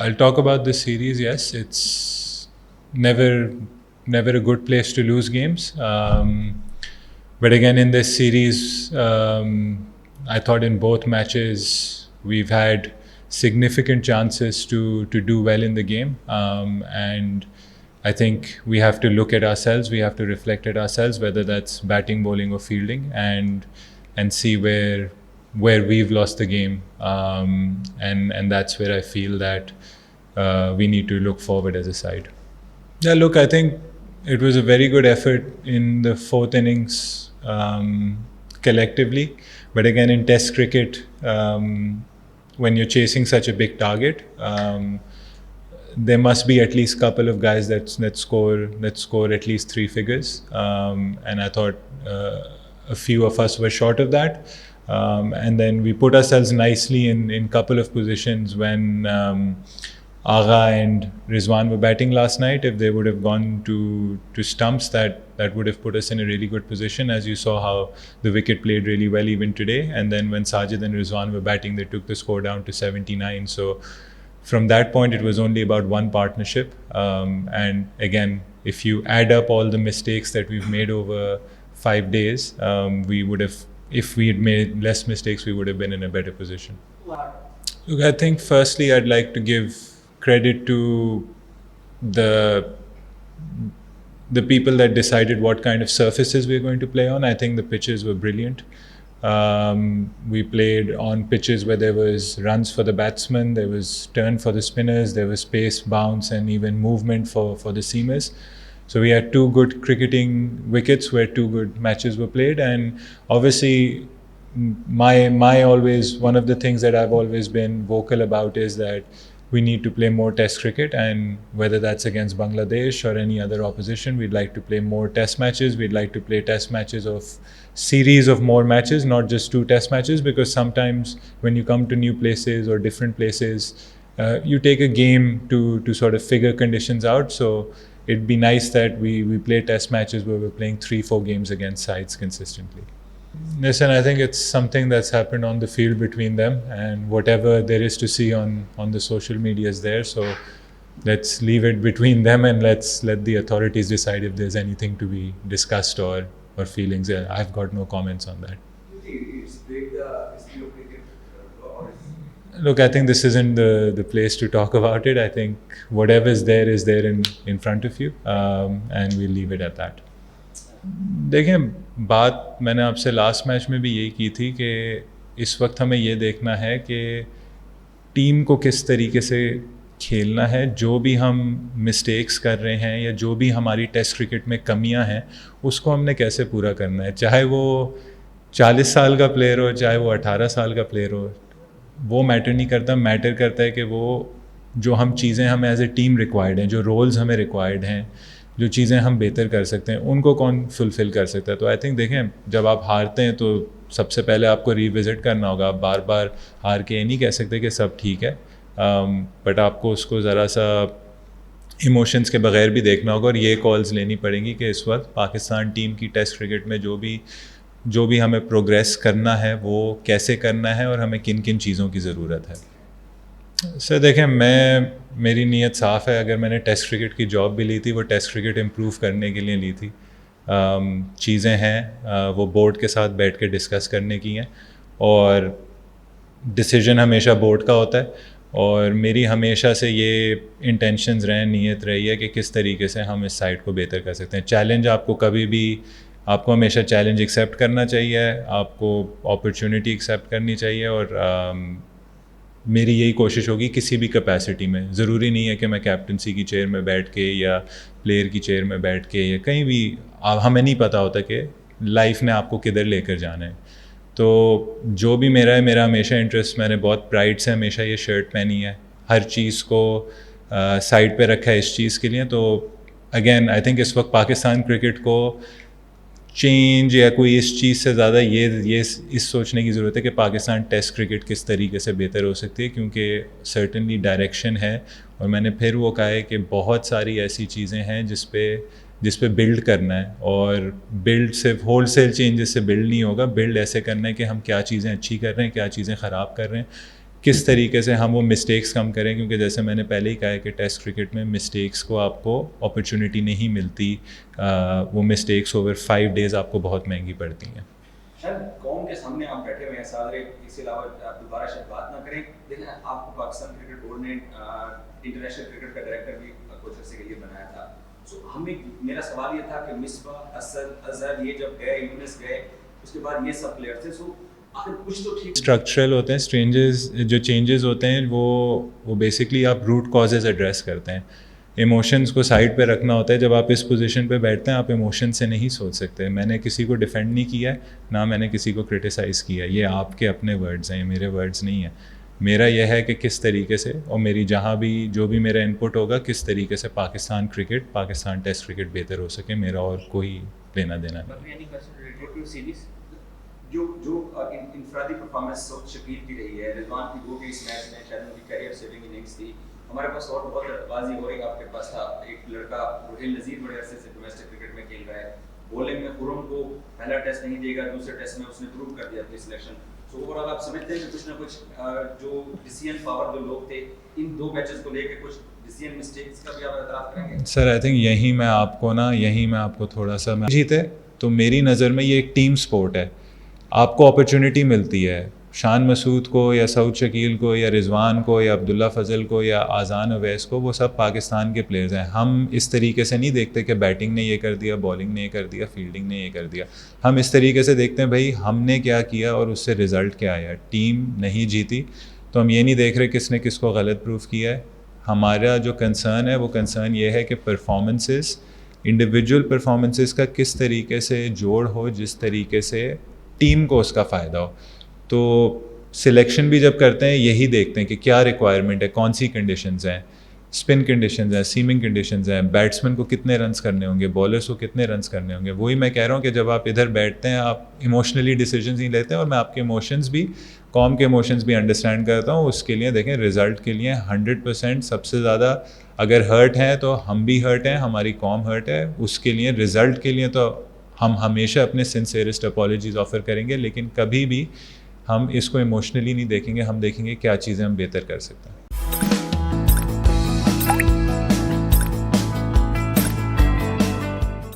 I'll talk about this series. Yes, it's never a good place to lose games. But again, in this series, I thought in both matches we've had significant chances to do well in the game, and I think we have to look at ourselves. We have to reflect at ourselves, whether that's batting, bowling, or fielding, and see where we've lost the game, and that's where I feel that we need to look forward as a side. Yeah, look, I think it was a very good effort in the fourth innings collectively, but again in Test cricket, when you're chasing such a big target, there must be at least a couple of guys that score at least three figures, and I thought a few of us were short of that. And then we put ourselves nicely in couple of positions when Agha and Rizwan were batting last night. If they would have gone to stumps, that would have put us in a really good position. As you saw how the wicket played really well even today. And then when Sajid and Rizwan were batting, they took the score down to 79. So from that point, it was only about one partnership. And again, if you add up all the mistakes that we've made over 5 days, we would have, if we had made less mistakes, we would have been in a better position. Look, I think firstly, I'd like to give credit to the people that decided what kind of surfaces we're going to play on. I think the pitches were brilliant. We played on pitches where there was runs for the batsmen, there was turn for the spinners, there was pace, bounce, and even movement for the seamers. So we had two good cricketing wickets where two good matches were played, and obviously my always, one of the things that I've always been vocal about is that we need to play more Test cricket, and whether that's against Bangladesh or any other opposition, we'd like to play more Test matches. We'd like to play Test matches of series of more matches, not just 2 Test matches, because sometimes when you come to new places or different places, you take a game to sort of figure conditions out. So it'd be nice that we play Test matches where we're playing 3-4 games against sides consistently. Listen, I think it's something that's happened on the field between them, and whatever there is to see on the social media is there. So let's leave it between them, and let's let the authorities decide if there's anything to be discussed or feelings. I've got no comments on that. Do you think it's big history of cricket? Look, I think this isn't the place to talk about it. I think whatever is there in front of you, and we'll leave it at that. देखें, बात मैंने आपसे last match में भी यही की थी कि इस वक्त हमें ये देखना है कि टीम को किस तरीके से खेलना है. जो भी हम मिस्टेक्स कर रहे हैं या जो भी हमारी टेस्ट क्रिकेट में कमियां हैं, उसको हमने कैसे पूरा करना है. चाहे वो 40 साल का प्लेयर हो, चाहे वो 18 साल का प्लेयर हो, वो मैटर नहीं करता. मैटर करता है कि वो जो हम चीज़ें हमें एज ए टीम रिक्वायर्ड हैं, जो रोल्स हमें रिक्वायर्ड हैं, जो चीज़ें हम बेहतर कर सकते हैं, उनको कौन फुलफ़िल कर सकता है. तो आई थिंक देखें, जब आप हारते हैं तो सबसे पहले आपको रिविज़िट करना होगा. आप बार बार हार के ये नहीं कह सकते कि सब ठीक है, बट आपको उसको ज़रा सा इमोशंस के बगैर भी देखना होगा, और ये कॉल्स लेनी पड़ेंगी कि इस वक्त पाकिस्तान टीम की टेस्ट क्रिकेट में जो भी हमें प्रोग्रेस करना है वो कैसे करना है और हमें किन किन चीज़ों की ज़रूरत है. सर देखें, मेरी नीयत साफ़ है. अगर मैंने टेस्ट क्रिकेट की जॉब भी ली थी, वो टेस्ट क्रिकेट इम्प्रूव करने के लिए ली थी. चीज़ें हैं वो बोर्ड के साथ बैठ के डिस्कस करने की हैं, और डिसीजन हमेशा बोर्ड का होता है. और मेरी हमेशा से ये इंटेंशंस रहे, नीयत रही है कि किस तरीके से हम इस साइट को बेहतर कर सकते हैं. चैलेंज आपको हमेशा चैलेंज एक्सेप्ट करना चाहिए, आपको अपॉर्चुनिटी एक्सेप्ट करनी चाहिए, और मेरी यही कोशिश होगी किसी भी कैपेसिटी में. ज़रूरी नहीं है कि मैं कैप्टनसी की चेयर में बैठ के या प्लेयर की चेयर में बैठ के या कहीं भी, हमें नहीं पता होता कि लाइफ ने आपको किधर लेकर जाना है. तो जो भी मेरा हमेशा इंटरेस्ट, मैंने बहुत प्राइड से हमेशा ये शर्ट पहनी है, हर चीज़ को साइड पे रखा है इस चीज़ के लिए. तो अगेन आई थिंक इस वक्त पाकिस्तान क्रिकेट को चेंज या कोई इस चीज़ से ज़्यादा ये इस सोचने की ज़रूरत है कि पाकिस्तान टेस्ट क्रिकेट किस तरीके से बेहतर हो सकती है, क्योंकि सर्टेनली डायरेक्शन है. और मैंने फिर वो कहा है कि बहुत सारी ऐसी चीज़ें हैं जिस पे बिल्ड करना है, और बिल्ड सिर्फ होलसेल चेंजेस से बिल्ड नहीं होगा. बिल्ड ऐसे करना है कि हम क्या चीज़ें अच्छी कर रहे हैं, क्या चीज़ें ख़राब कर रहे हैं, किस तरीके से हम वो मिस्टेक्स कम करें, क्योंकि जैसे मैंने पहले ही कहा है कि टेस्ट क्रिकेट में मिस्टेक्स को आपको अपॉर्चुनिटी नहीं मिलती, वो मिस्टेक्स ओवर 5 डेज़ आपको बहुत महंगी पड़ती हैं। शायद कौम के सामने आप बैठे हुए हैं सादरे, इसके अलावा आप दोबारा शायद बात ना करें। देखिए आपको पाकिस्तान क्रिकेट बोर्ड ने इंटरनेशनल क्रिकेट का डायरेक्टर भी कुछ अर्से के लिए बनाया था। सो मेरा सवाल ये था कि मिसबा, असद, अजहर ये जब गए, यूनिस गए, उसके बाद ये सब प्लेयर थे, सो आखिर कुछ तो ठीक स्ट्रक्चरल होते हैं, जो चेंजेस होते हैं वो बेसिकली आप रूट कॉजेज़ एड्रेस करते हैं। इमोशंस को साइड पे रखना होता है। जब आप इस पोजीशन पे बैठते हैं आप इमोशन से नहीं सोच सकते। मैंने किसी को डिफेंड नहीं किया है, ना मैंने किसी को क्रिटिसाइज़ किया है। ये आपके अपने वर्ड्स हैं, ये मेरे वर्ड्स नहीं हैं। मेरा यह है कि किस तरीके से और मेरी जहाँ भी जो भी मेरा इनपुट होगा, किस तरीके से पाकिस्तान टेस्ट क्रिकेट बेहतर हो सके, मेरा और कोई लेना देना नहीं। जो इंफरादी परफॉर्मेंस शकील की रही है, रिजवान की वो भी इस मैच में शायद उनकी करियर सेविंग इनिंग्स थी। हमारे पास और बहुत बाजी हो रही है, आपके पास था एक लड़का रुहेल नज़ीर, बड़े अरसे से डोमेस्टिक क्रिकेट में खेल रहा है। बॉलिंग में खुरम को पहला टेस्ट नहीं देगा, दूसरे टेस्ट में उसने प्रूव कर दिया अपनी सिलेक्शन। सो ओवरऑल आप समझते हैं कि कुछ ना कुछ जो डिसीजन पावर जो लोग थे इन 2 मैचेस को लेकर कुछ डिसीजन मिस्टेक्स का भी आप एतराफ़ करेंगे? सर आई थिंक यहीं मैं आपको थोड़ा सा जीते तो मेरी नज़र में ये एक टीम स्पोर्ट है। आपको अपॉर्चुनिटी मिलती है, शान मसूद को या सऊद शकील को या रिजवान को या अब्दुल्ला फजल को या आज़ान अवैस को, वो सब पाकिस्तान के प्लेयर्स हैं। हम इस तरीके से नहीं देखते कि बैटिंग ने ये कर दिया, बॉलिंग ने ये कर दिया, फील्डिंग ने ये कर दिया। हम इस तरीके से देखते हैं भाई हमने क्या किया और उससे रिज़ल्ट क्या आया। टीम नहीं जीती तो हम ये नहीं देख रहे किसने किसको गलत प्रूफ किया है। हमारा जो कंसर्न है वो कंसर्न ये है कि परफॉर्मेंसेस, इंडिविजुअल परफॉर्मेंसेस का किस तरीके से जोड़ हो, जिस तरीके से टीम को उसका फ़ायदा हो। तो सिलेक्शन भी जब करते हैं यही देखते हैं कि क्या रिक्वायरमेंट है, कौन सी कंडीशंस हैं, स्पिन कंडीशंस हैं, सीमिंग कंडीशंस हैं, बैट्समैन को कितने रन्स करने होंगे, बॉलर्स को कितने रन्स करने होंगे। वही मैं कह रहा हूँ कि जब आप इधर बैठते हैं आप इमोशनली डिसीजंस नहीं लेते हैं, और मैं आपके इमोशंस भी, कौम के इमोशंस भी अंडरस्टैंड करता हूँ। उसके लिए देखें रिज़ल्ट के लिए 100% सबसे ज़्यादा अगर हर्ट हैं तो हम भी हर्ट हैं, हमारी कौम हर्ट है। उसके लिए रिज़ल्ट के लिए तो हम हमेशा अपने सिंसेरेस्ट अपॉलॉजीज़ ऑफ़र करेंगे, लेकिन कभी भी हम इसको इमोशनली नहीं देखेंगे। हम देखेंगे क्या चीज़ें हम बेहतर कर सकते हैं।